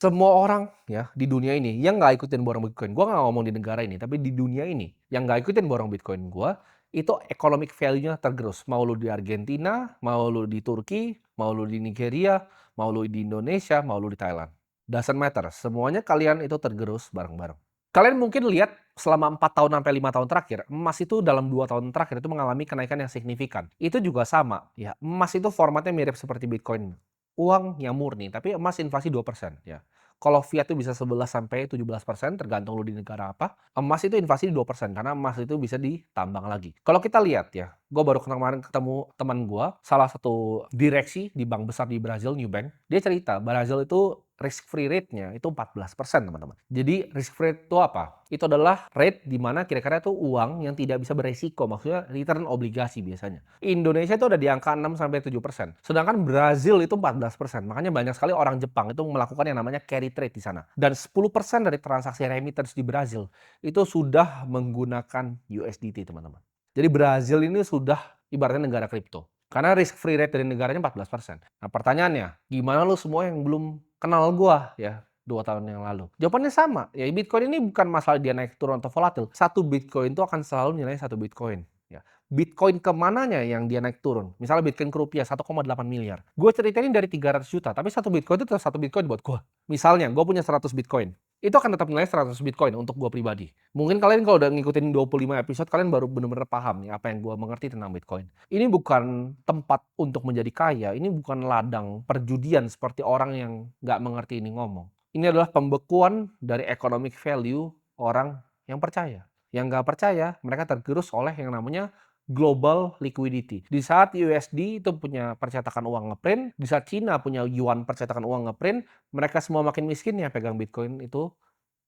Semua orang ya di dunia ini yang nggak ikutin borong Bitcoin, gua nggak ngomong di negara ini, tapi di dunia ini yang nggak ikutin borong Bitcoin gua, itu economic value-nya tergerus. Mau lu di Argentina, mau lu di Turki, mau lu di Nigeria, mau lu di Indonesia, mau lu di Thailand. Doesn't matter, semuanya kalian itu tergerus bareng-bareng. Kalian mungkin lihat selama 4 tahun sampai 5 tahun terakhir, emas itu dalam 2 tahun terakhir itu mengalami kenaikan yang signifikan. Itu juga sama ya, emas itu formatnya mirip seperti Bitcoin. Uang yang murni, tapi emas inflasi 2% ya. Kalau fiat itu bisa 11 sampai 17% tergantung lu di negara apa. Emas itu inflasi 2% karena emas itu bisa ditambang lagi. Kalau kita lihat ya, gue baru kemarin ketemu teman gue, salah satu direksi di bank besar di Brazil, New Bank. Dia cerita, Brazil itu risk free rate-nya itu 14% teman-teman. Jadi risk free rate itu apa? Itu adalah rate di mana kira-kira itu uang yang tidak bisa beresiko, maksudnya return obligasi biasanya. Indonesia itu ada di angka 6 sampai 7%. Sedangkan Brazil itu 14%. Makanya banyak sekali orang Jepang itu melakukan yang namanya carry trade di sana. Dan 10% dari transaksi remittance di Brazil itu sudah menggunakan USDT, teman-teman. Jadi Brazil ini sudah ibaratnya negara kripto. Karena risk free rate dari negaranya 14%. Nah, pertanyaannya, gimana lu semua yang belum kenal gua ya 2 tahun yang lalu? Jawabannya sama, ya Bitcoin ini bukan masalah dia naik turun atau volatil. Satu Bitcoin itu akan selalu nilainya satu Bitcoin. Ya. Bitcoin ke mananya yang dia naik turun. Misalnya Bitcoin ke rupiah 1,8 miliar. Gue ceritain dari 300 juta, tapi satu Bitcoin itu tetap satu Bitcoin buat gue. Misalnya gue punya 100 Bitcoin. Itu akan tetap nilai 100 Bitcoin untuk gue pribadi. Mungkin kalian kalau udah ngikutin 25 episode, kalian baru bener-bener paham nih apa yang gue mengerti tentang Bitcoin. Ini bukan tempat untuk menjadi kaya, ini bukan ladang perjudian seperti orang yang nggak mengerti ini ngomong. Ini adalah pembekuan dari economic value orang yang percaya. Yang nggak percaya, mereka tergerus oleh yang namanya global liquidity. Di saat USD itu punya percetakan uang ngeprint, di saat Cina punya yuan percetakan uang ngeprint, mereka semua makin miskin ya pegang Bitcoin itu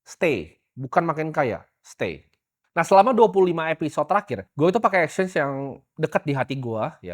stay, bukan makin kaya, stay. Nah, selama 25 episode terakhir, gue itu pakai exchange yang dekat di hati gue ya.